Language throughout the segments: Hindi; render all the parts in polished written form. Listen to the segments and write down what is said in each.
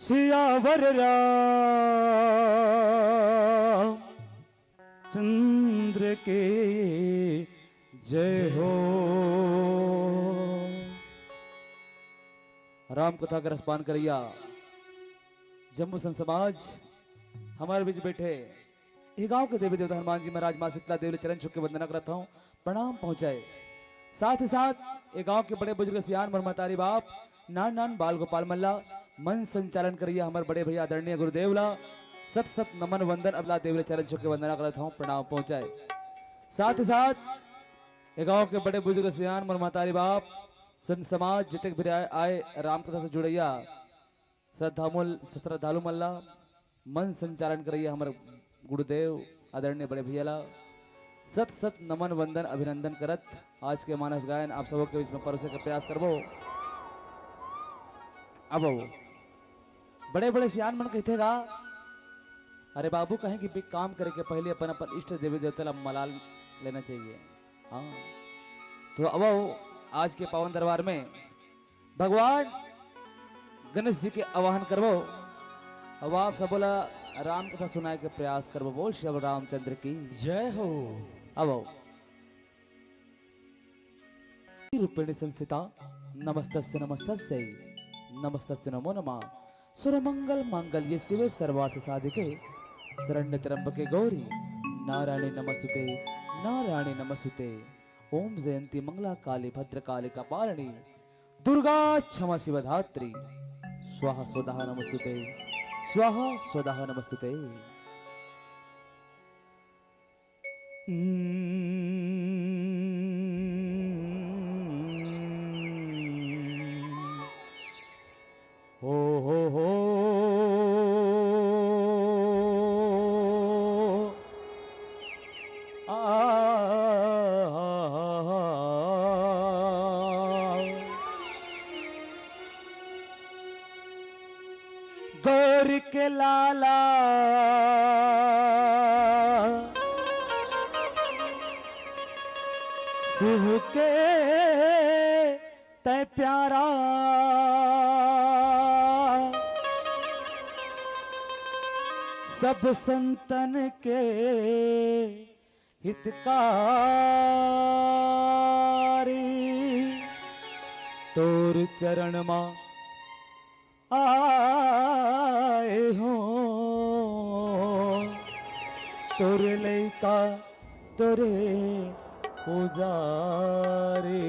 सियावर राम चंद्र के जय हो। राम कथा का रसपान करिया। जम्मू संत समाज हमारे बीच बैठे ये गांव के देवी देवता हनुमान जी महाराज, मां शीतला देवी चरण छुक के वंदना करता हूँ, प्रणाम पहुंचाए। साथ ही साथ ये गांव के बड़े बुजुर्ग सियान मरमतारी बाप नान नान बाल गोपाल मल्ला मन संचालन करिए हमारे बड़े भैया आदरणीय गुरुदेवला सत सत नमन वंदन अबला देवले चरण छुक के वंदना करता हूँ, प्रणाम पहुंचाए। साथ ही साथ ये गांव के बड़े बुजुर्ग सियान मरमतारी बाप संत समाज जितने भी आए राम कथा से जुड़ैया श्रद्धालु मल्ला मन संचालन करिए हमारे गुरुदेव आदरणीय बड़े भैया सत सत नमन वंदन अभिनंदन करत आज के मानस गायन आप सबों के बीच में परोसे का प्रयास करबो। अब बड़े बड़े सियान मन कहतेगा अरे बाबू कहें कि काम करे के पहले अपन अपन इष्ट देवी देवता ला मलाल लेना चाहिए। हाँ तो अब आज के पावन दरबार में भगवान गणेश जी के आवाहन करवो। अब आप सब बोला राम कथा सुनाए के प्रयास करवो। बोल श्री रामचंद्र की जय हो। अब रूपिणी संसिता नमस्तस्य नमस्तस्य नमस्तस्य नमो नमः सुरमंगल मांगल्ये शिवे सर्वार्थ साधिके शरण्य त्र्यंबके गौरी नारायणी नमस्तुते नारायणी नमस्तुते। ओम जयंती मंगला काली भद्रकाली कपालिनी दुर्गा क्षमा शिवधात्री स्वाहा स्वधा नमस्तुते स्वाहा स्वधा नमस्तुते। हो गौर के लाला शिव के तय प्यारा सब संतन के हितकारी तोर चरण मा आए हो तोरे लैका तोरे पुजारी।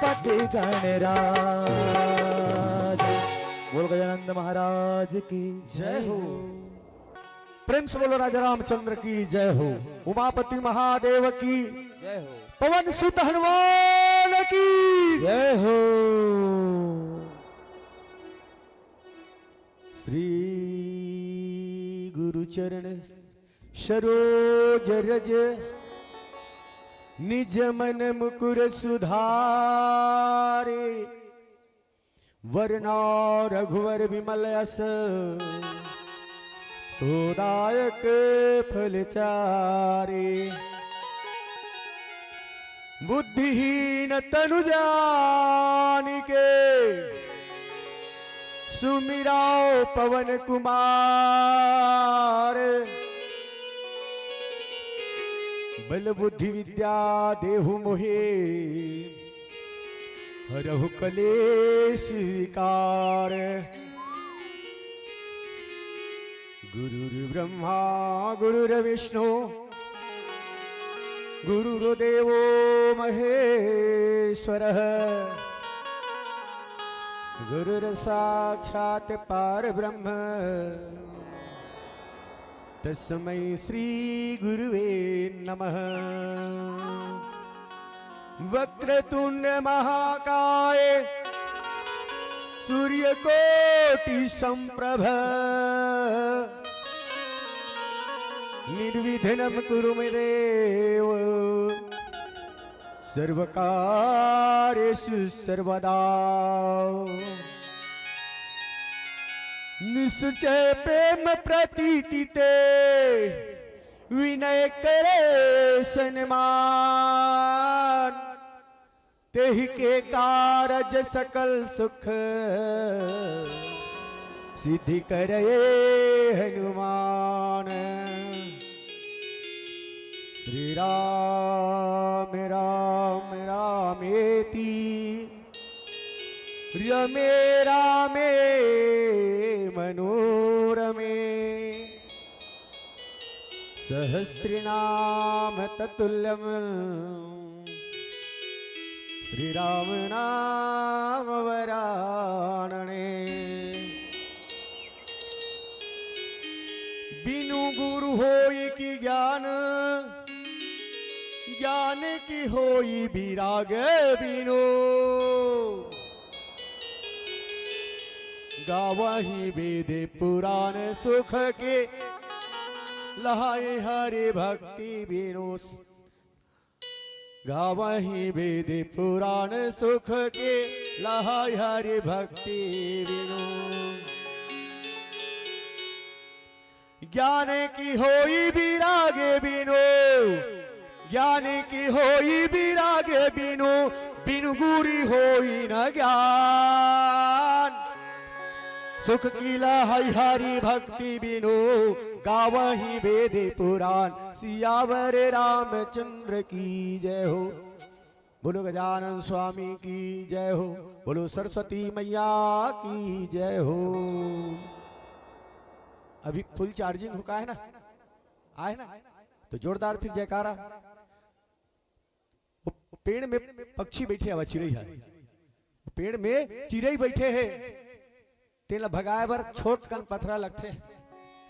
उमापति गणराज। बोल गजानंद महाराज की जय हो। प्रेम से बोलो राजा रामचंद्र की जय हो। उमापति महादेव की जय हो। पवन सुत हनुमान की जय हो। श्री गुरु चरण सरोज रज निज मन मुकुर सुधारे वरना रघुवर विमल यस सोदायक फल चारे बुद्धिहीन तनु जानिके सुमिराओ पवन कुमार बल बुद्धि विद्या देहु मोहे हरहु कलेश विकार गुरुर्ब्रह्मा गुरुर्विष्णु गुरुर्देवो महेश्वरः गुरुर्साक्षात् परब्रह्म तस्मै श्री गुरुवे नमः। वक्रतुंड महाकाय सूर्यकोटि संप्रभ निर्विघ्नं कुरु मे देव सर्वकार्येषु सर्वदा। निश्चय प्रेम प्रतीति ते विनय करे सन्मान तेहि के कारज सकल सुख सिद्धि करे हनुमान। श्री राम राम रामेति रमे रामे मनोरमे सहस्रनाम ततुल्यम श्री राम नाम वरानने। बिनु गुरु होई की ज्ञान ज्ञान की होई विराग बिनु गावही वेद पुराण सुख के लहाए हरे भक्ति बिनु गावही वेद पुराण सुख के लहाए हरे भक्ति बिनु ज्ञान की होई विरागे बिनु ज्ञान की होई विरागे बिनु बिनु गुरी होई न ज्ञान सुख की लहाई हरि भक्ति बिनु गावही वेद पुराण सियावर रामचंद्र की जय हो। बोलो गजानन स्वामी की जय हो। बोलो सरस्वती मैया की जय हो। अभी फुल चार्जिंग हुआ है ना, आए ना तो जोरदार फिर जयकारा। पेड़ में पक्षी बैठे हवा चिड़ई है, पेड़ में चिड़ई बैठे हैं तेला भगाए बर छोट कन पथरा लगते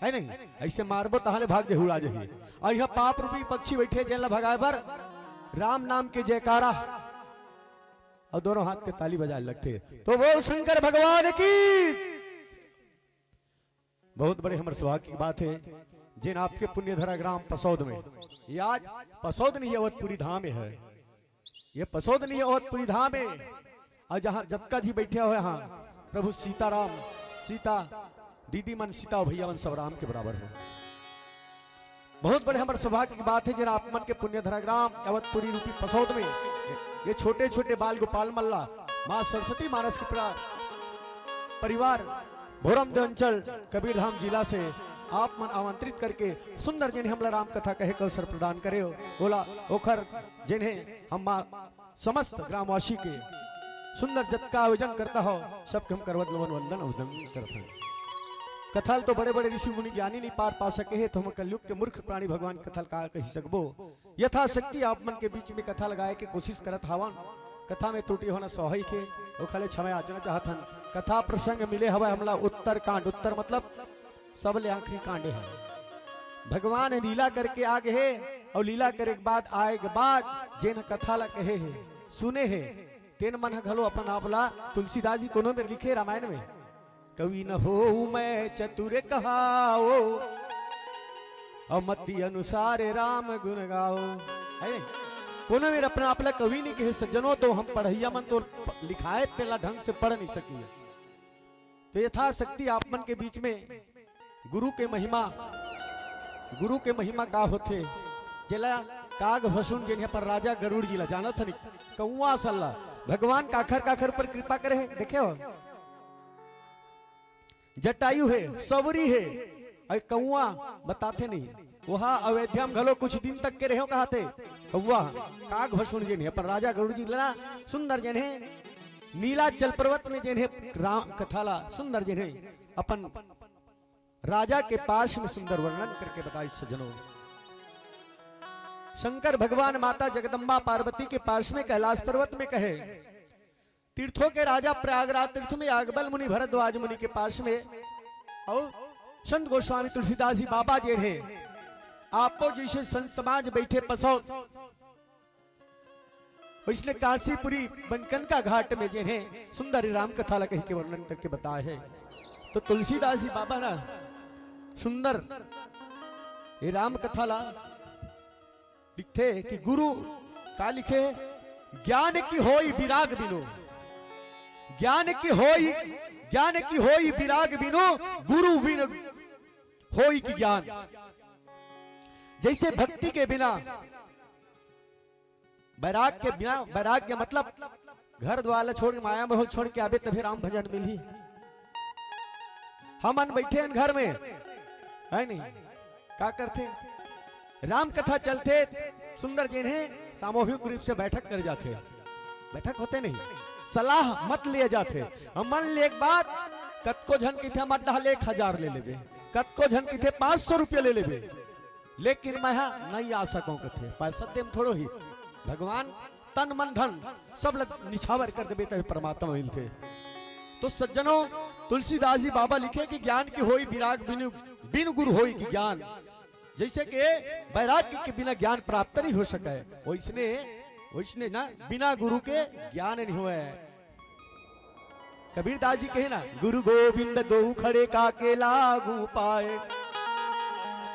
है नहीं, ऐसे मारबो तहाले भाग जे उड़ा जही। और यह पाप रूपी पक्षी बैठे जेला भगाए बर राम नाम के जयकारा और दोनों हाथ के ताली बजाए लगते। तो वो शंकर भगवान की बहुत बड़े हमारे सौभाग्य की बात है जिन आपके पुण्यधरा ग्राम पसौद में, ये आज पसौद नहीं अवधपुरी धाम है, ये पसौद नहीं अवधपुरी धाम है। और जहां जत्का जी बैठे हुए यहाँ प्रभु सीताराम सीता दीदी मन सीता और भैया मन सब राम के बराबर हो। बहुत बड़े हमारे सौभाग्य की बात है जिन आप मन के पुण्यधरा ग्राम अवधपुरी रूपी पसौद में ये छोटे छोटे बाल गोपाल मल्ला माँ सरस्वती मानस के परिवार भोरम अंचल कबीरधाम जिला से आप मन आमंत्रित करके सुंदर जिन्हें हमला राम कथा कहे का अवसर प्रदान करे हो। बोला ओखर जिन्हें हम समस्त ग्रामवासी के सुंदर जत का आयोजन करता हो सबके हम करवत लवन वंदन अवदन करते हैं। कथल तो बड़े बड़े ऋषि मुनि ज्ञानी नहीं पार पा सके है तो हम कलयुग के मूर्ख प्राणी भगवान कथल का कही सकबो। यथा शक्ति आप मन के बीच में कथा लगाए के कोशिश करत हावन। कथा में त्रुटि होना स्वाभाविक है, वो खाली क्षमा याचना चाहतन। कथा प्रसंग मिले हवा हमला उत्तर कांड, उत्तर मतलब सब ले आखिरी कांड है। भगवान लीला करके आगे है और लीला करे के बाद आए के बाद जेन कथा ला कहे है सुने है तेन मन घलो अपन आपला तुलसीदास जी कोनो में लिखे रामायण में, कवि न हो मैं चतुर कहाओ और मति अनुसार राम गुण गाओ, है नहीं? कोनो में अपना आपला कवि नहीं कहे सज्जनों, तो हम पढ़ैया मन तो लिखाए तेला ढंग से पढ़ नहीं सकी। तो यथाशक्ति आप मन के बीच में गुरु के महिमा का होते जेला काग भसुन जिन्हें पर राजा गरुड़ जी ला जाना था नहीं कौआ सल्ला भगवान काखर पर कृपा करे है। देखे हो जटायु है, सवरी है, और कौआ बताते नहीं। वहां अयोध्या में घलो कुछ दिन तक के रहे कहा थे कौआ काग भसुन जिन्हें पर राजा गरुड़ जी ला सुंदर जिन्हें नीलाचल पर्वत में जिन्हें राम कथाला सुंदर जिन्हें अपन राजा के पास में सुंदर वर्णन करके बताई सज्जनों। शंकर भगवान माता जगदम्बा पार्वती के पास में कैलाश पर्वत में कहे, तीर्थों के राजा प्रयागराज तीर्थ में यागबल मुनि भरद्वाज मुनि के पास में और संत गोस्वामी तुलसीदास जी बाबा जी हैं, आपो जैसे संत समाज बैठे पसौद इसने काशीपुरी बनकन का घाट में जिन्हें सुंदर राम कथा ला कह के वर्णन करके बताए है। तो तुलसीदास जी बाबा ना सुंदर ये राम कथा ला लिखते कि गुरु का लिखे ज्ञान की होई विराग बिनो, ज्ञान की होई विराग बिनो गुरु बिन होई की ज्ञान। जैसे भक्ति के बिना वैराग्य मतलब घर द्वार छोड़ के माया महल छोड़ के आवे तभी राम भजन मिली। हम अन बैठे हैं घर में है नहीं क्या करते राम कथा चलते सुंदर जिन्हें सामूहिक रूप से बैठक कर जाते, बैठक होते नहीं सलाह मत लिए जाते। हम मन ले एक बात कतको झन की थे मत डाले 1000 ले लेवे, कतको झन की थे 500 रुपया ले लेवे, लेकिन मैं नहीं आ सकूं कथे पैसा देम थोड़ो ही भगवान तन मन धन सब निछावर कर देवे तभी परमात्मा मिलते। तो सज्जनों तुलसीदास जी बाबा लिखे कि ज्ञान की होई विराग बिन गुरु होई की ज्ञान। जैसे कि वैराग्य के बिना ज्ञान प्राप्त नहीं हो सका है, वैसने ना बिना गुरु के ज्ञान नहीं हुआ है। कबीरदास जी कहे ना गुरु गोविंद दो खड़े का के लागू पाए,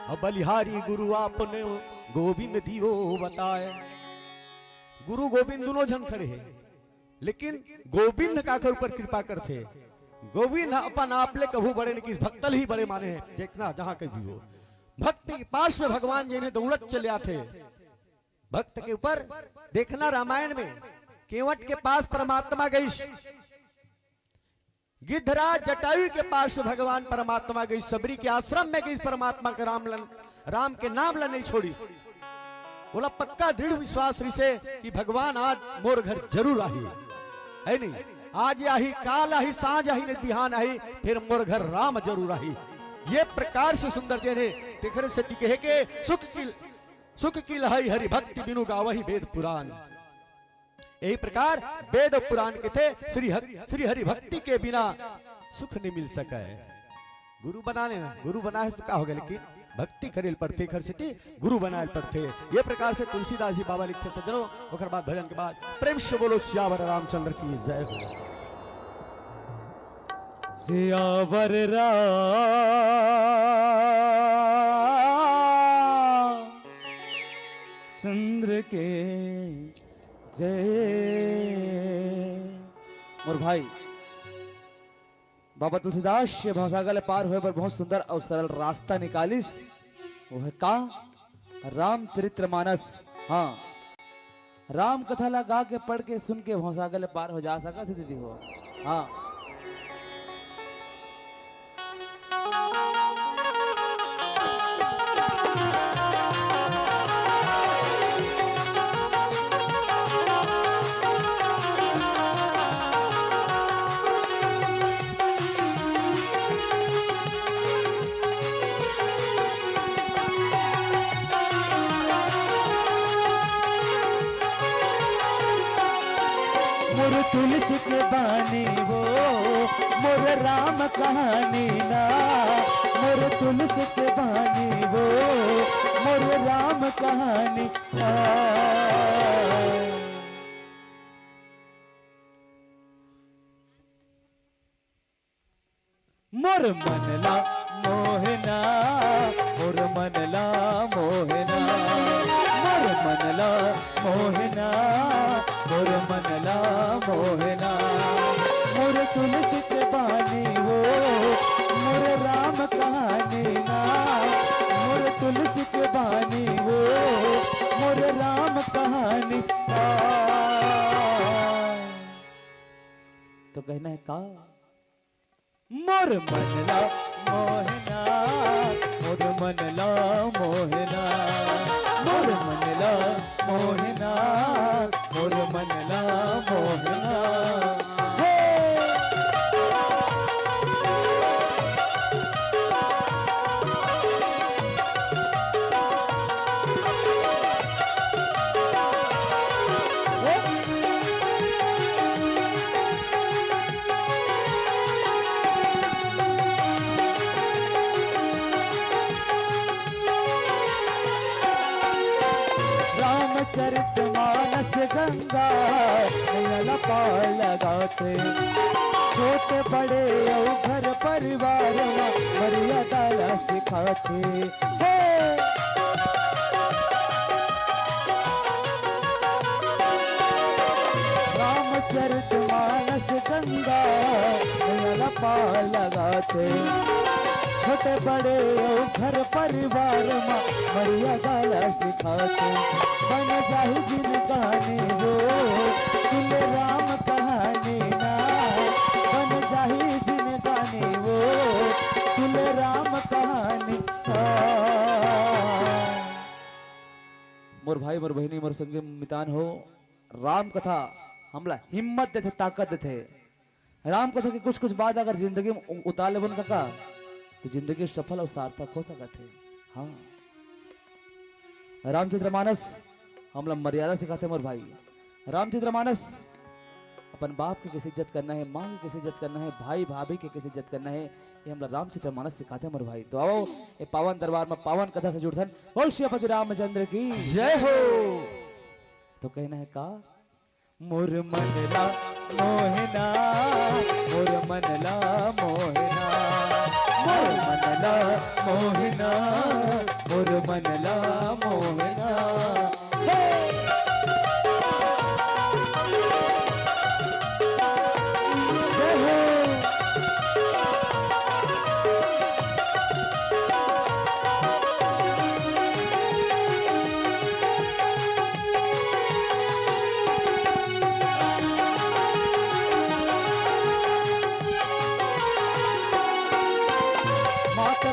अब बलिहारी गुरु आपने गोविंद दियो बताए। गुरु गोविंद दोनों जन खड़े हैं, लेकिन गोविंद का ऊपर कृपा करते। गोविंद अपन आप ले कभू बड़े नहीं, भक्तल ही बड़े माने हैं। देखना जहां कहीं भी हो भक्त के पास में भगवान जी ने दौड़त चले आते भक्त के ऊपर। देखना रामायण में केवट के पास परमात्मा गई, गिद्धराज जटायु के पास में भगवान परमात्मा गई, सबरी के आश्रम में गई परमात्मा के राम के नाम ला नहीं छोड़ी। बोला पक्का दृढ़ विश्वास से कि भगवान आज मोर घर जरूर आई है नहीं, आज आही काल आही सांझ आही नहीं बिहान आही फिर मोर घर राम जरूर आई। ये प्रकार से सुंदर जी ने देखने से कहे के सुख की लहाई हरि भक्ति बिनु गावही वेद पुराण। यही प्रकार वेद और पुराण के थे श्री हरि भक्ति के बिना सुख नहीं मिल सका है। गुरु बनाने ना गुरु बनाए तो क्या हो गया, लेकिन भक्ति करेल पड़ते घर से गुरु बनाए पड़ते। ये प्रकार से तुलसीदास जी बाबा लिखते सज्जनों। और बाद भजन के बाद प्रेम से बोलो सियावर रामचंद्र की जय हो। सियावर चंद्र के जय। और भाई बाबा तुलसीदास भाषागल पार हुए पर बहुत सुंदर और सरल रास्ता निकालिस, वो है का रामचरितमानस। हाँ राम कथा लगा के पढ़ के सुन के भाषागल पार हो जा सका थे दीदी हो। हाँ मोर तुलसी के बानी वो मोर राम कहानी ना, मोर तुलसी के बानी वो मोर राम कहानी ना। मोर मनला मोहना, मोर मनला मोहना, मोर मनला मोहना, मोर मनला मोहना, मोर तुलसी के बानी वो मोर राम कहानी ना, मोर तुलसी के बानी वो मोर राम कहानी ना। तो कहना है का मोर मनला मोहना, मोर मनला मोहना, मोर मनला मोहना, मोर मनला मोहना। रामचरितमानस गंगा पार लगाते, छोटे बड़े और घर परिवार मर्यादा सिखाते। रामचरितमानस गंगा पार लगाते, छोटे बड़े और घर परिवार मर्यादा सिखाते। बन जाहि जिन गाने वो सुन राम कहानी ना, बन जाहि जिन गाने वो सुन राम कहानी ना। मोर भाई मोर बहनी मोर संगे मितान हो, राम कथा हमला हिम्मत देते ताकत देते। राम कथा की कुछ कुछ बात अगर जिंदगी में उतार ले बन का तो जिंदगी सफल और सार्थक हो सकत है। हाँ, रामचरितमानस हमला मर्यादा सिखाते मोर भाई। रामचरितमानस अपन बाप की कैसे इज्जत करना है, माँ की कैसे इज्जत करना है, भाई भाभी की कैसे इज्जत करना है, ये हमला रामचरितमानस सिखाते हैं मोर भाई। तो आओ ये पावन दरबार में पावन कथा से जुड़थन। बोल श्रीपति रामचंद्र की जय हो। तो कहना है का मोर मनला मोहना, मोर मनला मोहना, मोर मनला मोहना, मोर मनला मोहना।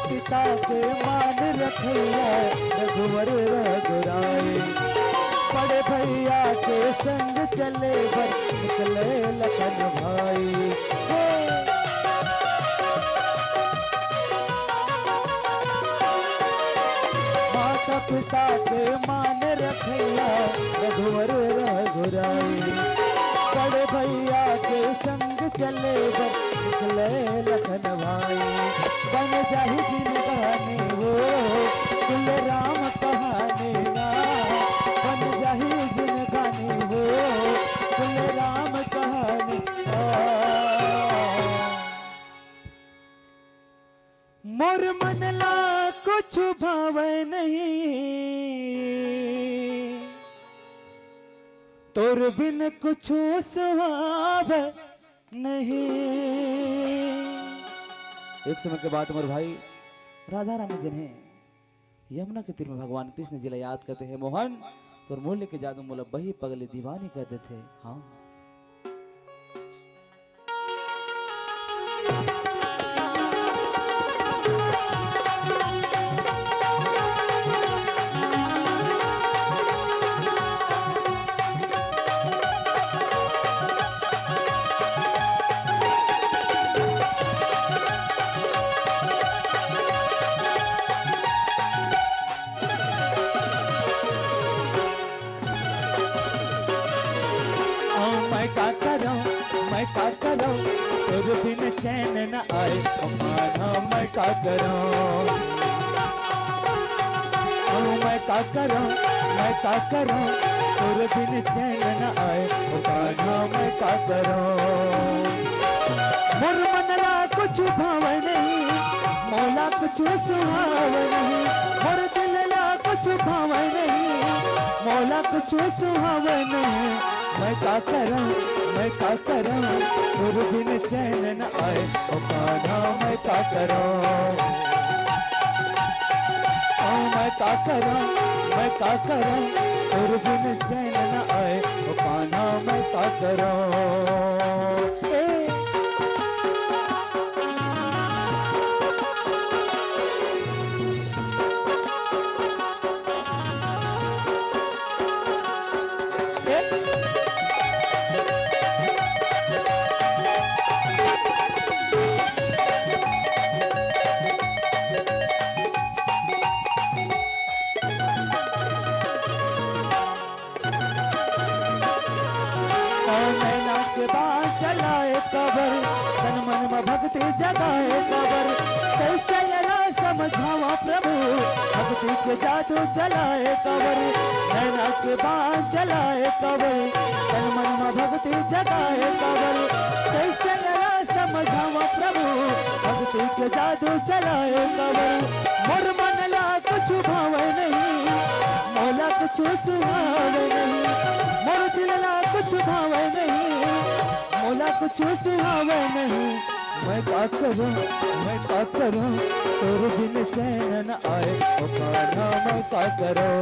पिता के मान रखैया रघुवर रघुराए, बड़े भैया के संग चले भर निकले लखन भाई। माता पिता के मान रखैया रघुवर रघुराए, बड़े भैया के संग चले भर निकले लखन भाई। बन जाहि जिन गाने वो कुल राम कहानी ना, बन जाहि जिन गाने वो कुल राम कहानी ना। मोर मनला कुछ भावे नहीं, तोर बिन कुछ सुहाव नहीं। एक समय के बाद मोर भाई राधा रानी जिन्हें यमुना के तीर में भगवान कृष्ण जी याद करते हैं। मोहन तोर मूल्य के जादू मोला बही पगले दीवानी कर देते। हाँ, मैं का करूं, तेरे बिन चैन न आए ओ माना मैं का करूं। मैं का करूं, मैं का करूं, तेरे बिन चैन न आए ओ माना मैं का करूं। मोर मनला कुछ भाव नहीं, मौला कुछ सुहाव नहीं, मोर दिलला कुछ भाव नहीं, मौला कुछ सुहाव नहीं। मैं का करूं, मैं का करूं, तेरे बिन चैन न आए ओ कान्हा मैं का करूं। मैं का करूं, मैं का करूं, तेरे बिन चैन न आए ओ कान्हा मैं का करूं। तन मन में भक्ति जगाए कबर, कैसे यरा समझावा प्रभु, भक्ति के जादू चलाए कबर। नैना के बाण चलाए कबर, तन मन में भक्ति जगाए कबर, कैसे यरा समझावा प्रभु, भक्ति के जादू चलाए कबर। मोर मनला कुछ भाव नहीं, मौला कुछ सुहाव नहीं, मोर दिलला कुछ भाव नहीं, मौला कुछ सुहाव नहीं। मैं का करूं, मैं का करूं, तेरे बिन चैन न आए ओ कान्हा मैं का करूं।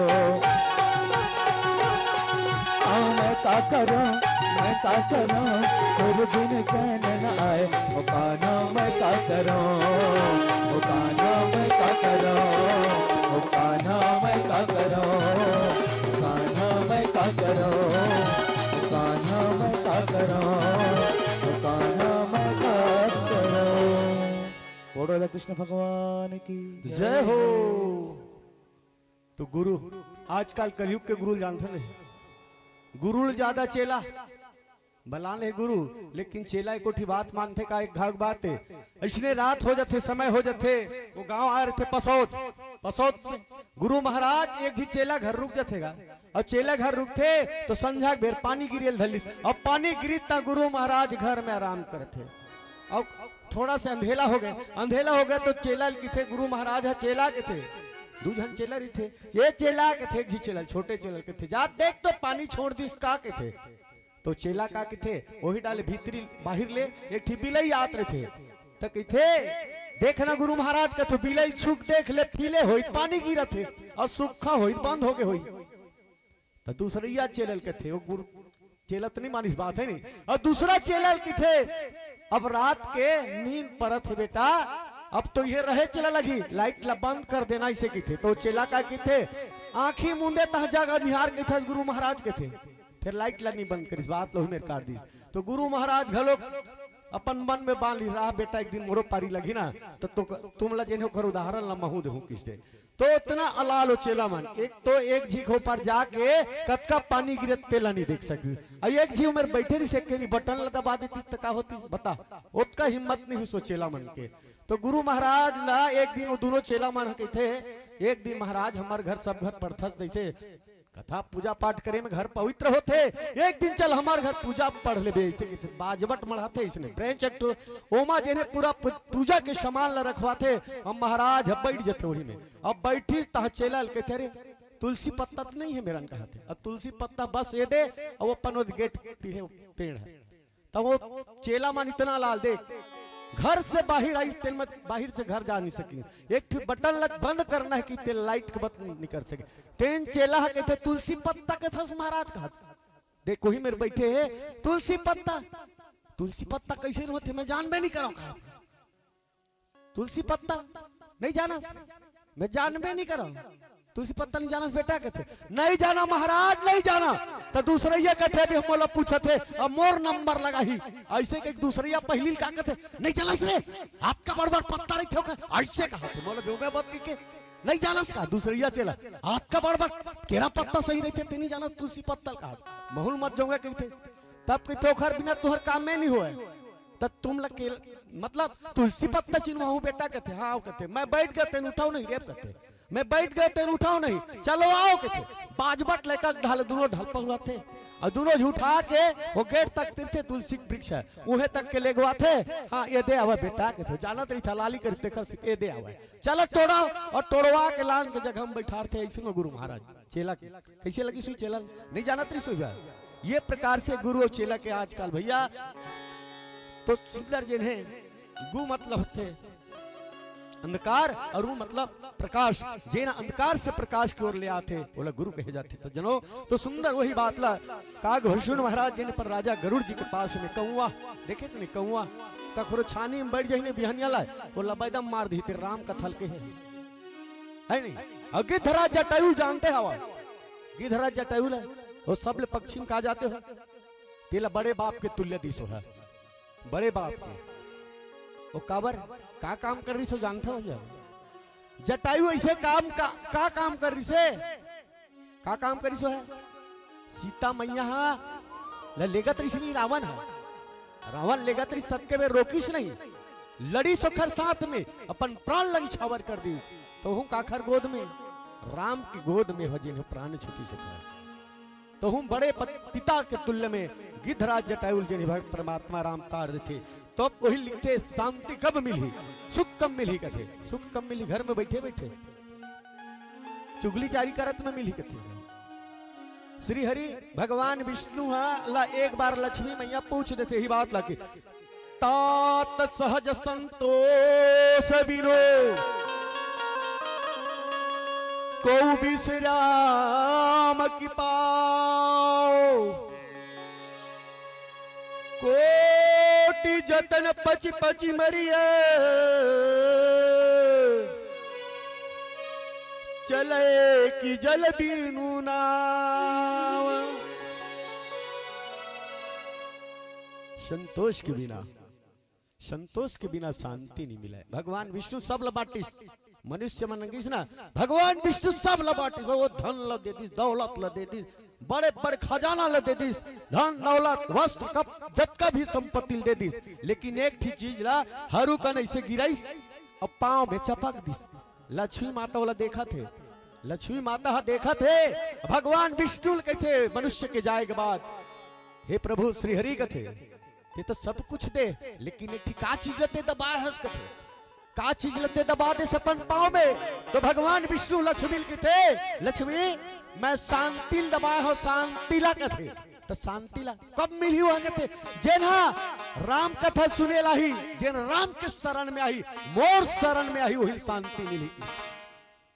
मैं का करूं, मैं का करूं, तेरे बिन चैन न आए ओ कान्हा मैं का करूं। ओ कान्हा मैं का करूं, ओ कान्हा मैं का करूं, कान्हा मैं का करूं, कान्हा मैं का करूं, कान्हा मैं का करूं। बोलो राधा कृष्ण भगवान की जय हो। तो गुरु आजकल कलयुग के गुरु जानते नहीं, गुरु ज्यादा चेला भला नहीं गुरु, लेकिन चेला एक कोठी बात मानते का एक घाग बात है। इसने रात हो जाते, समय हो जाते, वो गांव आ रहे थे पसौद, पसौद गुरु महाराज एक जी चेला घर रुक जातेगा, और चेला घर रुकते तो संझा बेर पानी गिरियल धलिस, अब पानी गिरी ता गुरु महाराज घर में आराम करते। अब थोड़ा सा अंधेला हो गए, अंधेला हो गया तो चेला के थे, गुरु महाराज है चेला के थे, दो जन चेला ही थे, ये चेला के थे, एक जी चेला छोटे चेला के थे, जा देख तो पानी छोड़ दी इसका के थे, तो चेला का के थे वही डाले भीतरी बाहर ले, एक थी बिलई आत रहे थे, तो थे देखना गुरु महाराज का तो बिलई छुक देख ले पीले होई पानी गिरा थे और सूखा होई बंद हो गए होई, तो दूसरा चेलल के थे, वो गुरु चेलत नहीं मानिस बात है नहीं, और दूसरा चेलल के थे। अब रात के नींद परत है बेटा, अब तो ये रहे चला लगी लाइट ला बंद कर देना इसे की थे, तो चेला का की थे आंखी मुंदे तह जगह निहार के थे गुरु महाराज के थे, फिर लाइट ला नहीं बंद करिस बात लो मेरे काट दी, तो गुरु महाराज घलो अपन मन में बांध ली रहा बेटा एक दिन मोरो पारी लगी ना तो तुम ला जेने ओकर उदाहरण ला महू देहू किससे, तो इतना अलालो चेला मन एक तो एक झीक हो पर जाके कतका पानी गिरत तेला नहीं देख सकती, एक झीक मेरे बैठे नहीं सके नहीं बटन ला दबा देती तो का होती बता, उसका हिम्मत नहीं हुई सो चेला मन के। तो गुरु महाराज ला एक दिन वो दोनों चेला मन के थे, एक दिन महाराज हमारे घर सब घर पढ़थस जैसे कथा पूजा पाठ करे में घर पवित्र होते, एक दिन चल हमारे घर पूजा पढ़ ले बेचते बाजबट मढ़ाते इसने ब्रेंच एक तो ओमा जेने पूरा पूजा के सामान ला रखवाते, हम महाराज बैठ जाते वही में, अब बैठी तह चेला के थे तुलसी पत्ता तो नहीं है मेरा कहा थे, अब तुलसी पत्ता बस ये दे और वो अपन गेट पेड़ है, तब वो चेला मन इतना लाल देख घर से बाहर आई तेल में बाहर से घर जा नहीं सकी, एक बटन लग बंद करना है कि तेल लाइट के बंद नहीं कर सके, ट्रेन चेला कहते तुलसी पत्ता के थस महाराज कहा देखो ही मेरे बैठे है तुलसी पत्ता कैसे होते मैं जानबे नहीं करो कहा तुलसी पत्ता नहीं जाना, मैं जानबे नहीं करो तुलसी पत्ता नहीं जाना बेटा कहते नहीं जाना महाराज नहीं जाना, तो दूसरे ये कहते भी हम मोला पूछे थे अब मोर नंबर लगा ही ऐसे के दूसरे पहली का कहते नहीं जाना रे आपका बड़ बड़ पत्ता नहीं थे ऐसे कहा थे बोला जो मैं बात के नहीं जाना का दूसरे चला आपका बड़ बड़ केरा पत्ता सही रहते नहीं जाना तुलसी पत्ता कहा महूल मत जाऊंगा कहते, तब कहते ओखर बिना तुहर काम में नहीं होए। तब तुम लग के मतलब तुलसी पत्ता चिन्हवाऊ बेटा कहते, हाँ कहते मैं बैठ गए तेन उठाओ नहीं रेप कहते, मैं बैठ गए तेन उठाओ नहीं, चलो आओ कहते। बाजबट लेकर ढाल दोनों ढल पगुआ थे और दोनों झूठा के वो गेट तक तिरथे, तुलसी वृक्ष है उहे तक के लेगवा थे। हाँ ये दे आवा बेटा कहते, जाना तरी था लाली करते कर ये दे आवा, चलो तोड़ाओ। और तोड़वा के लान के जगह हम बैठा थे ऐसे में गुरु महाराज चेला कैसे लगी सुई, चेला नहीं जाना तरी सुई। ये प्रकार से गुरु और चेला के आजकल भैया तो सुंदर जिन्हें गु मतलब थे अंधकार और वो मतलब प्रकाश, जे ना अंधकार से प्रकाश की ओर ले आते बोला गुरु कहे जाते सज्जनों। तो सुंदर वही बात ला काग भरशुन महाराज जिन पर राजा गरुड़ जी के पास में कौआ देखे नहीं, कौआ कखरो छानी में बैठ जाए बिहनिया ला वो लबैदम मार दी तेरे राम कथल के है नहीं। और गिद्धराज जटायु जानते हवा, गिद्धराज जटायु ला वो सब ले पक्षी में कहा जाते हो तेला बड़े बाप के तुल्य दिसो है, बड़े बाप के वो काबर का काम कर रही सो जानता हो भैया। जटायु ऐसे काम का काम कर रही से, का काम करी सो है सीता मैया हाँ लेगत रही नहीं, रावण है, रावण लेगत रही सत्य में रोकीस नहीं, लड़ी सोखर साथ में अपन प्राण लंग छावर कर दी। तो हूँ काखर गोद में राम की गोद में हो जिन्हें प्राण छुटी सका। तो हूँ बड़े पिता के तुल्य में गिद्धराज जटायुल जिन्हें परमात्मा राम तार देते। तो वही लिखते शांति कब मिली, सुख कब मिली कथे, सुख कब मिली घर में बैठे बैठे चुगली चारी करत में मिली कथे। श्री हरि भगवान विष्णु ला एक बार लक्ष्मी मैया पूछ देते ही बात लाके तात सहज संतोष बिनो को विश्राम की पाओ, कोटि जतन पच पच मरिया चले कि जल बीनू नाव। संतोष के बिना, संतोष के बिना शांति नहीं मिला है। भगवान विष्णु सब लबाटिस मनुष्य मन ना, भगवान विष्णु सब लबाटिस, वो धन ल दे दिस, दौलत ल दे दिस, बड़े बड़े खजाना ल दे दिस, धन दौलत वस्त्र कप जतका भी संपत्ति दे दिस, लेकिन एक ठीक चीज ला हरू कन ऐसे गिराइस और पांव में चपक दिस। लक्ष्मी माता वाला देखा थे, लक्ष्मी माता देखा थे भगवान विष्णु कहते मनुष्य के जाए के बाद हे प्रभु श्री हरि कथे ये तो सब कुछ दे, लेकिन एक ठीक का चीज लेते दबाए हंस कथे, का चीज लेते दबा दे सपन पाँव में। तो भगवान विष्णु लक्ष्मी के थे, लक्ष्मी मैं शांति दबाए हो, शांति ला कथे। तो शांति ला कब मिली हुआ कहते जेना राम कथा सुने लाई, जेन राम के शरण में आई, मोर शरण में आई, वही शांति मिली।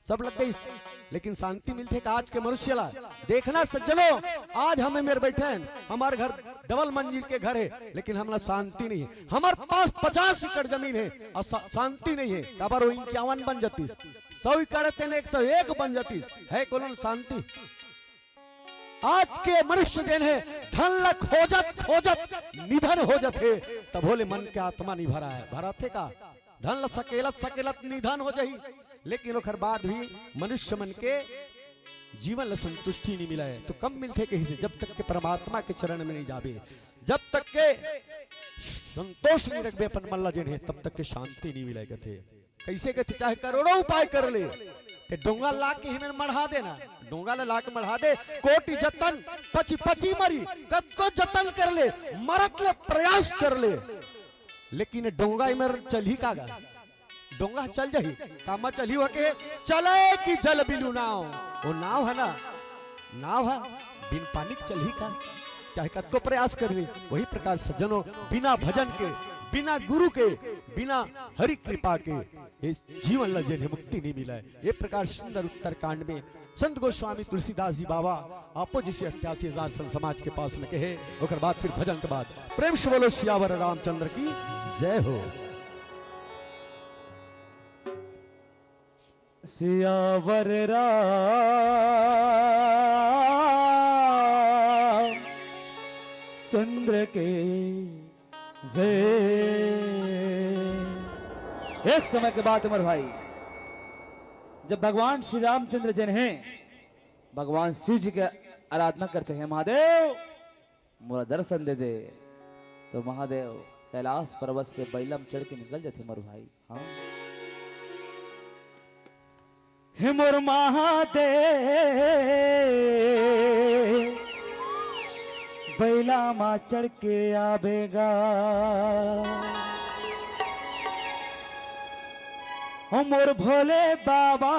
सब लगते इस लेकिन शांति मिलते का आज के मनुष्य ला देखना सज्जनों, आज हमें मेरे बैठे हैं, हमारे घर डबल मंजिल के घर है लेकिन हमारा शांति नहीं है। हमारे पास 50 एकड़ जमीन है और शांति नहीं है। कबर वो 51 बन जाती, 100 एकड़ 101 बन जाती है, कौन शांति। आज के मनुष्य जन है धन ल खोजत खोजत निधन हो जाते, तब बोले मन के आत्मा नहीं भरा है, भरा थे का धन ल सकेलत सकेलत निधन हो जाही, लेकिन ओखर बाद भी मनुष्य मन के जीवन ला संतुष्टि नहीं मिला है। तो कम मिलते कहीं से, जब तक के परमात्मा के चरण में नहीं जाबे, जब तक के संतोष नहीं रखबे अपन मन ला जन है, तब तक के शांति नहीं मिला कहते। कैसे कहते चाहे करोड़ों उपाय कर ले, ते डोंगा ला के ही में मढ़ा देना, डोंगा ला के मढ़ा दे, कोटि जतन पची पची मरी, कद जतन कर ले, मरत ले प्रयास कर ले, लेकिन डोंगा इमर चल ही कागा, डोंगा चल जाही कामा चली हो के चले कि जल बिनु नाव। वो नाव है ना, नाव है बिन पानी चल ही का, चाहे कद को प्रयास कर ले। वही प्रकार सज्जनों बिना भजन के, बिना गुरु के, बिना हरि कृपा के इस जीवन लजन है मुक्ति नहीं मिला है। ये प्रकार सुंदर उत्तर कांड में संत गोस्वामी तुलसीदास जी बाबा आपो जिसे 88,000 संत समाज के पास में कहे, और बाद फिर भजन के बाद प्रेम से बोलो सियावर रामचंद्र की जय हो। सियावर राम चंद्र के जय। एक समय के बाद उमर भाई, जब भगवान श्री रामचंद्र जन हैं, भगवान शिव जी की आराधना करते हैं, महादेव मोरा दर्शन दे दे तो महादेव कैलाश पर्वत से बैलम चढ़ के निकल जाते मोर भाई। हाँ हे मोर महादेव बैला माँ चढ़ के आवेगा ओ मोर भोले बाबा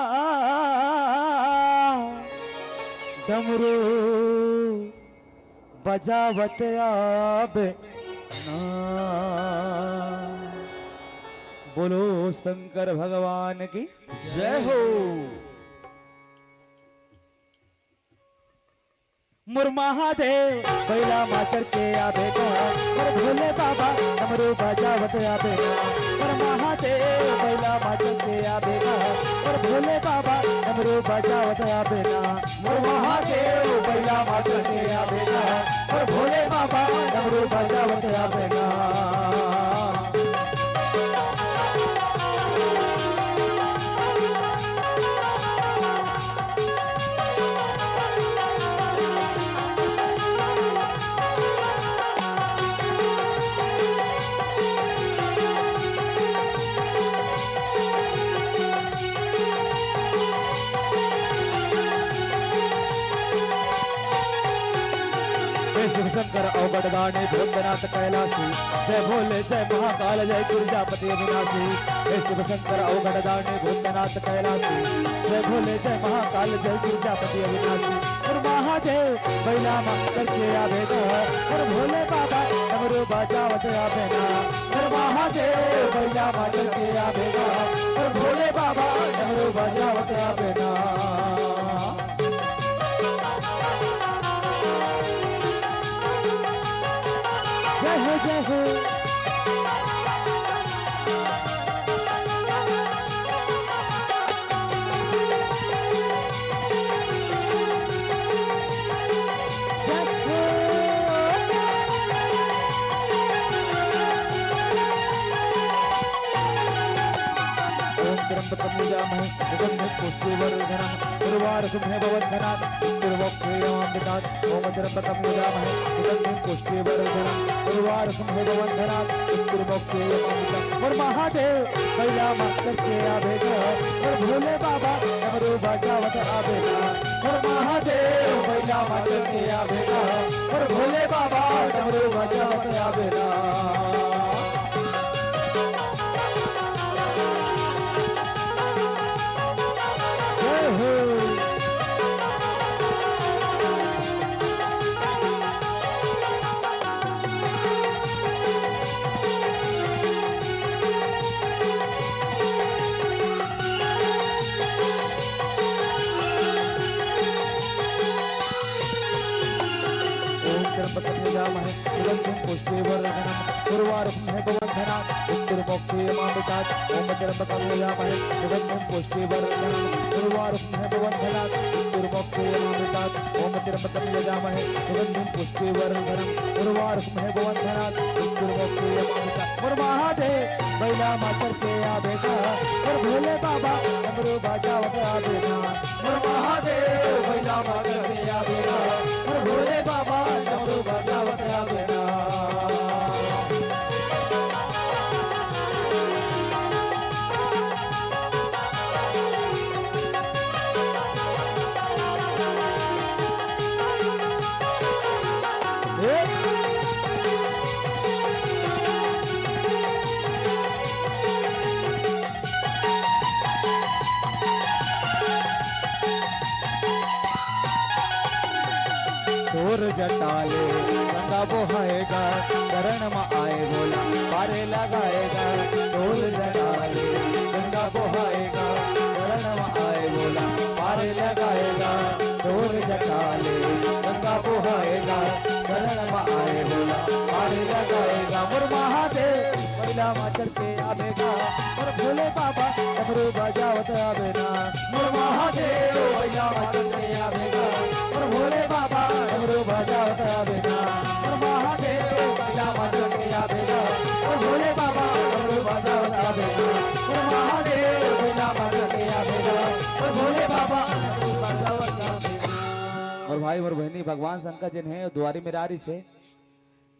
डमरू बजावत आवे ना। बोलो शंकर भगवान की जय हो। मोर महादेव बैला माचर के आवेगा मोर भोले बाबा डमरू बजावत आवेगा। मोर महादेव बैला माचर के आवेगा मोर भोले बाबा डमरू बजावत आवेगा। मोर महादेव बैला माचर के आवेगा मोर भोले बाबा डमरू बजावत आवेगा। शिव शंकर अवगढ़ दानी भृंगनाथ कैलासी जय भोले जय महाकाल जय गिरिजापति अविनाशी। हे शिव शंकर अवगढ़ दानी भृंगनाथ कैलासी जय भोले जय महाकाल जय गिरिजापति अविनाशी। और महादेव बैला माँ करके आवेगा और भोले बाबा डमरू बजावत आवेगा। और महादेव बैला माँ करके आवेगा और भोले बाबा डमरू बजावत आवेगा। जय हो जय हो। त्र्यंबकमुजामहे सुगन्धिं पुष्टिवर्धनम् उर्वारुकमहे भवन्धनात् दुर्वक्षेयमामृतात्। ओम त्र्यंबकमुजामहे सुगन्धिं पुष्टिवर्धनम् उर्वारुकमहे भवन्धनात् दुर्वक्षेयमामृतात्। और महादेव बैला माँ करके आवेगा और भोले बाबा डमरू बजावत आवेगा। और महादेव बैला माँ करके आवेगा और भोले बाबा डमरू बजावत आवेगा। त्र्यंबकमुजामहे सुगन्धिं पुष्टिवर्धनम् उर्वारुकमहे भवन्धनात् दुर्वक्षेयमामृतात्। ओम त्र्यंबकमुजामहे सुगन्धिं पुष्टिवर्धनम् उर्वारुकमहे भवन्धनात् दुर्वक्षेयमामृतात्। ओम त्र्यंबकमुजामहे सुगन्धिं पुष्टिवर्धनम् उर्वारुकमहे भवन्धनात् दुर्वक्षेयमामृतात्। और महादेव बैला माँ करके आवेगा और भोले बाबा डमरू बजावत आवेगा। और महादेव बैला माँ करके आवेगा और भोले बाबा डमरू बजावत आवेगा। तोर जटाले गंगा बहाएगा चरण में आए बोला पारे लगाएगा। तोर जटाले गंगा बहाएगा चरण में आए बोला पारे लगाएगा। तोर जटाले गंगा बहाएगा चरण में आए बोला पारे लगाएगा। मोर महादेव बैला माँ चढ़ के आवेगा और भोले बाबा डमरू बजावत आवेगा। मोर महादेव बैला माँ चढ़ के आवेगा और भोले बाबा डमरू बजावत आवेगा। और महादेव बैला माँ चढ़ के आवेगा और भोले बाबा डमरू बजावत आवेगा। और महादेव बैला माँ चढ़ के आवेगा और भोले बाबा डमरू बजावत आवेगा। और भाई और बहनी भगवान शंकर जिन है द्वारी में रारी से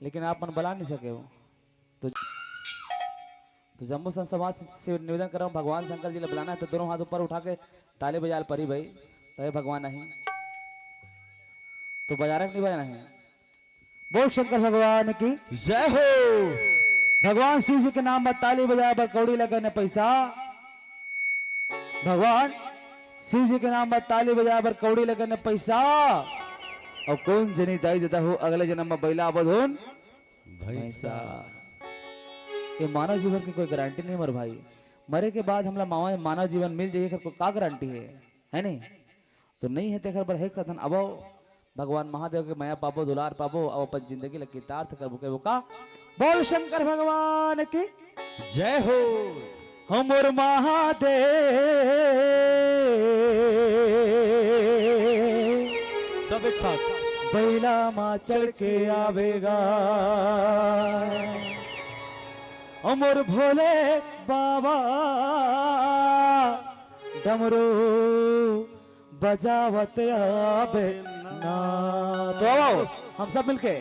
लेकिन आप मन बुला नहीं सके हो। तो जम्मू संत समाज से निवेदन कर रहा हूँ, भगवान शंकर जी ने बुलाना है तो दोनों हाथ ऊपर उठा के ताली बजा परी भाई, तो भगवान नहीं तो बजा रहा नहीं बजाना है। बोल शंकर भगवान की जय हो। भगवान शिव जी के नाम पर ताली बजा पर कौड़ी लगाने पैसा, भगवान शिव जी के नाम पर ताली बजा पर कौड़ी लगाने पैसा, और कौन जनी दाई देता हो अगले जन्म में बैला बधून भैंसा। ये मानव जीवन की कोई गारंटी नहीं मर भाई, मरे के बाद हमला मानव जीवन मिल जाइए को का गारंटी है नहीं? तो नहीं है तेखर पर है साधन अब भगवान महादेव के माया पाबो दुलार पाबो अब अपन जिंदगी लगी तार्थ कर बुके वो का। बोल शंकर भगवान की जय हो। हमर महादेव सब एक साथ बैला माँ चढ़ के आवेगा, अमर भोले बाबा डमरू बजावत आवे ना। तो आओ हम सब मिलके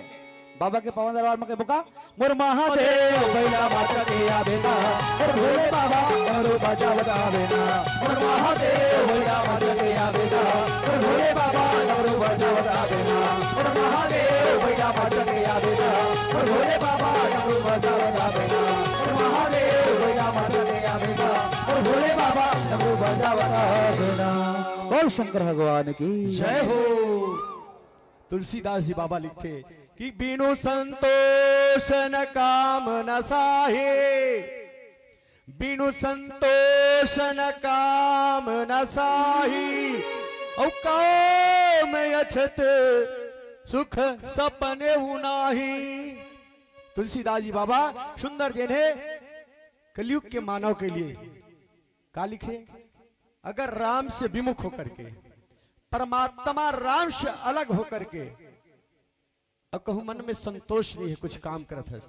बाबा के पवन दरबार में बुका। मोर महादेव बैला माता के आवेगा, मोर भोले बाबा डमरू बजावत आवेगा, मोर महादेव बैला माता के आवेगा, मोर भोले बाबा डमरू बजावत आवेगा, मोर महादेव बैला माता के आवेगा, मोर भोले बाबा डमरू बजावत आवेगा, मोर महादेव बैला माता के आवेगा, मोर भोले बाबा डमरू बजावत आवेगा। बोल शंकर भगवान की जय हो। तुलसीदास जी बाबा लिखते कि बिनु संतोष न काम न साहे, बिनु संतोष न काम न साही, औ काम अछत सुख सपने उनाही। तुलसीदास जी बाबा सुंदर जन है कलयुग के मानव के लिए का लिखे, अगर राम से विमुख होकर के, परमात्मा राम से अलग होकर के अब कहूं मन में संतोष नहीं है, कुछ काम करत है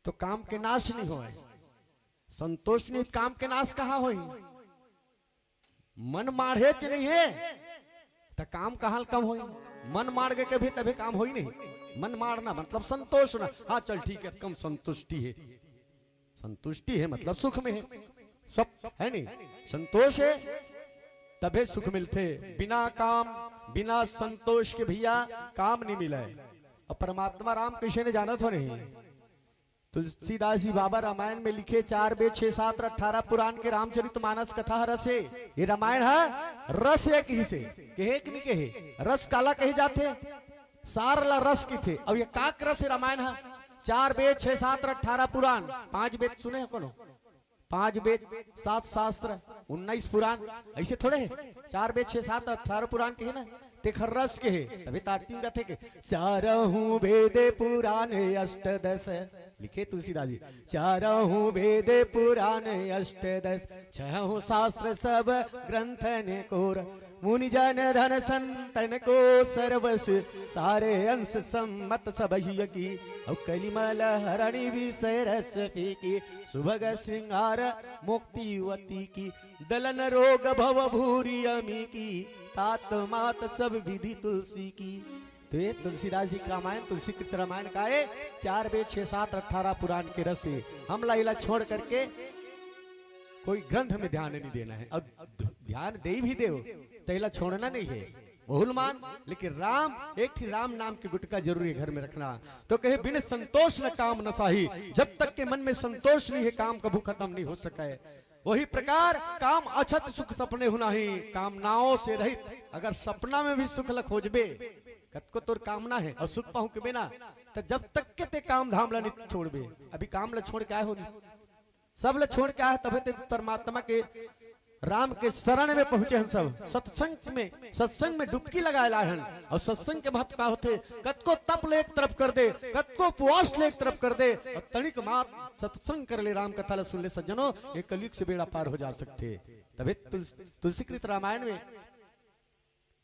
तो काम के नाश नहीं होए। संतोष नहीं काम के नाश कहां होई? मन माढ़े च नहीं है तो काम कहां कम होई? मन मार के कभी तभी काम होई नहीं। मन मारना मतलब संतोष ना। हाँ चल ठीक है, कम संतुष्टि है, संतुष्टि है मतलब सुख में है, सब है नहीं। संतोष है तबे सुख मिलते, बिना काम बिना संतोष के भैया काम नहीं मिला है। और परमात्मा राम किसी ने जाना तो नहीं। तुलसीदास जी बाबा रामायण में लिखे 4 वेद 6 7 18 पुराण के रामचरितमानस कथा रस है। ये रामायण है रस एक ही से कहे कि नहीं कहे, रस काला कहे जाते सार ला रस की थे। अब ये काक रस रामायण है। 4 वेद 6 7 18 पुराण, 5 वेद सुने हैं कोनो, 5 वेद 7 शास्त्र 19 पुराण, ऐसे थोड़े है। 4 वेद 6 7 18 पुराण के है ना, तेखर रस के है। तभी तारतीम का थे के 4 वेद पुराण 8 10 लिखे तुलसीदास जी। 4 वेद पुराण 8 10 6 शास्त्र सब ग्रंथ ने कोर, मुनि जन धन संतन को सर्वस सारे अंश सम्मत सब ही की। और कलिमल हरणि विषय रस की, सुभग श्रृंगार मुक्तिवती की। दलन रोग भव भूरी अमी की, तात मात सब विधि तुलसी की। तो ये तुलसीदास जी का रामायण तुलसी कृत रामायण का है। 4 वेद 6 7 18 पुराण के रस है। हम लाइला छोड़ करके कोई ग्रंथ में ध्यान नहीं देना है। अब ध्यान दे भी दे तैला छोड़ना नहीं है, बहुल मान। लेकिन राम एक ही राम नाम के गुटका जरूरी घर में रखना। तो कहे बिन संतोष न काम न साही, जब तक के मन में संतोष नहीं है काम कभी खत्म नहीं हो सका है। वही प्रकार काम अछत सुख सपने होना ही, कामनाओं से रहित। अगर सपना में भी सुख ल खोजबे कतको तोर कामना है और सुख पाहु के बिना, तो जब तक के ते काम धाम ला नहीं छोड़बे। अभी काम ला छोड़ के आए हो, सब ला छोड़ के आए तबे ते परमात्मा के राम के शरण में पहुंचे हम सब। सत्संग में डुबकी लगाए लाए हैं। और सत्संग के महत्व का होते, कतको तप ले एक तरफ कर दे, कतको उपवास ले एक तरफ कर दे, और तनिक मात सत्संग कर ले, राम कथा सुन ले सज्जनों, ये कलयुग से बेड़ा पार हो जा सकते। तबे तुलसीकृत रामायण में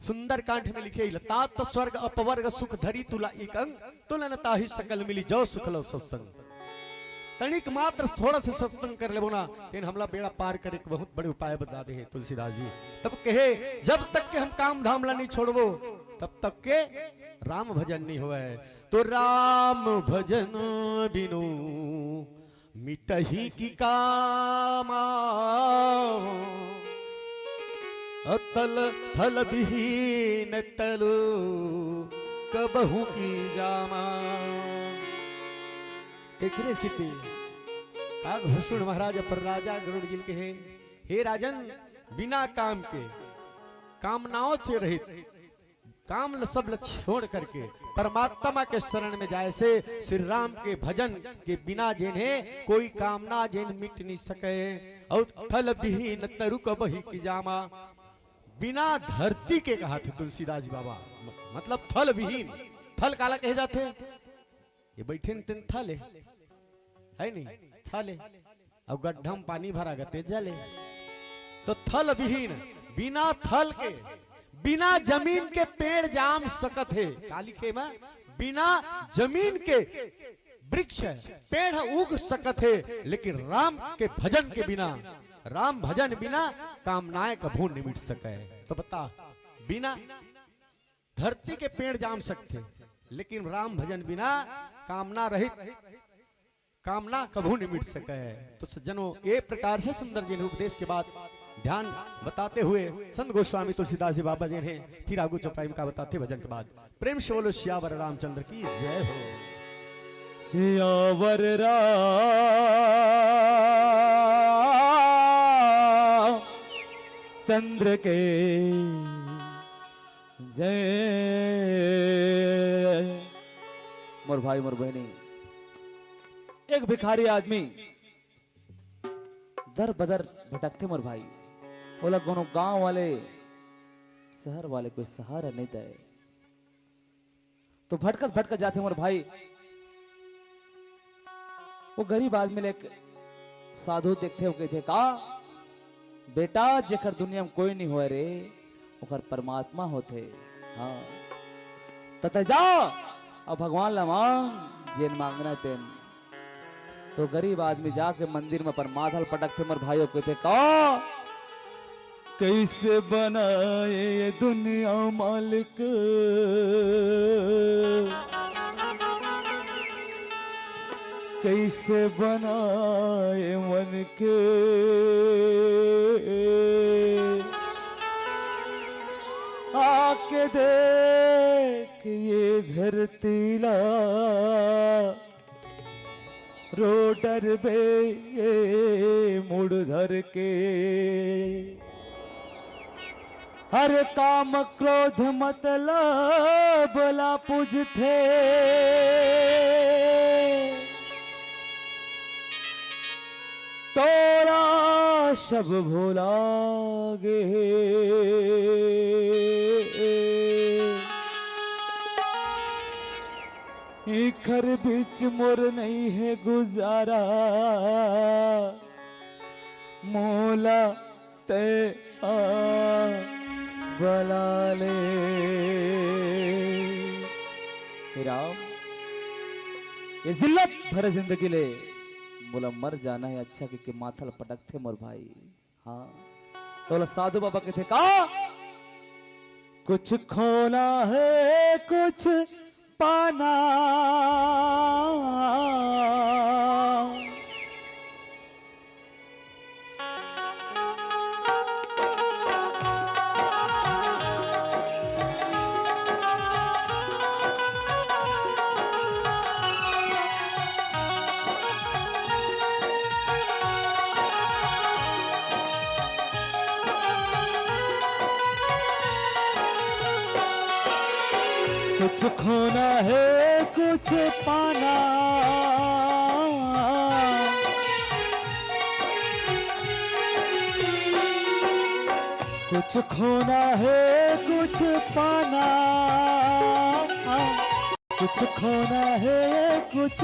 सुंदर कांठ में लिखे, तात स्वर्ग अपवर्ग सुख धरी तुला एक अंग, तुलनता ही सकल मिली जो सुख लो सत्संग। तनिक मात्र थोड़ा सा सत्संग कर ले बोना, तेन हमला बेड़ा पार करे बहुत बड़े उपाय बता दे तुलसीदास जी। तब कहे जब तक के हम काम धाम ला नहीं छोड़बो तब तक के राम भजन नहीं हुआ है। तो राम भजन बिनु मिटही की कामा, अतल थल विहीन तलु कबहू की जामा। देखने सिद्धि भूषण महाराज पर राजा गरुड़ जी के हे राजन, बिना काम के, कामनाओं से रहित, काम सब छोड़ करके परमात्मा के शरण में जाए से श्री राम के भजन के बिना जिन्हें कोई कामना जिन मिट नहीं सके। और थल विहीन तरु कबही की जामा, बिना धरती के कहा थे तुलसीदास जी बाबा, मतलब थल विहीन। थल काला कहे जाते, ये बैठे न थल है नहीं, थल अब गड्ढा में पानी भरा गते जले। तो थल विहीन, बिना थल के, बिना जमीन के पेड़ जाम सकत है। काली खे में बिना जमीन के वृक्ष पेड़ उग सकत है, लेकिन राम के भजन के बिना, राम भजन बिना कामनाएं कभू नहीं मिट सके। तो बता, बिना धरती के पेड़ जाम सकते, लेकिन राम भजन बिना कामना रहित, कामना कभू नहीं मिट सके। तो सज्जनों, एक प्रकार से सुंदर जी ने उपदेश के बाद ध्यान बताते हुए संत गोस्वामी तुलसीदास जी बाबा जी ने फिर आगू चौपाई का बताते भजन के बाद। प्रेम से बोलो सियावर रामचंद्र की जय हो। सियावर चंद्र के जय। मोर भाई मोर बहनी, एक भिखारी आदमी दर बदर भटकते मोर भाई, बोला दोनों गांव वाले शहर वाले कोई सहारा नहीं दे। तो भटकत भटकत जाते मोर भाई, वो गरीब आदमी ले साधु देखते हो, कहते का बेटा जेकर दुनिया में कोई नहीं हुआ रे, ओकर परमात्मा होते। हाँ तत जाओ अब भगवान ला मांग जेन मांगना तेन। तो गरीब आदमी जाके मंदिर में पर माथल पटकते मोर भाइयों कहते का कैसे बनाए ये दुनिया मालिक, कैसे बनाए मन के, आके देख ये धरती ला रोडर बे ये मुड़ धर के। हर काम क्रोध मतलब बला पूज थे, तोरा सब भोला गे। इखर बीच मोर नहीं है गुजारा, मोला ते आ बला ले। राम, ये जिल्लत भरे जिंदगी ले बोला मर जाना है अच्छा कि माथल पटक थे मोर भाई। हाँ तो साधु बाबा के थे का कुछ खोना है कुछ पाना, कुछ खोना है कुछ पाना, कुछ खोना है कुछ पाना, कुछ खोना है कुछ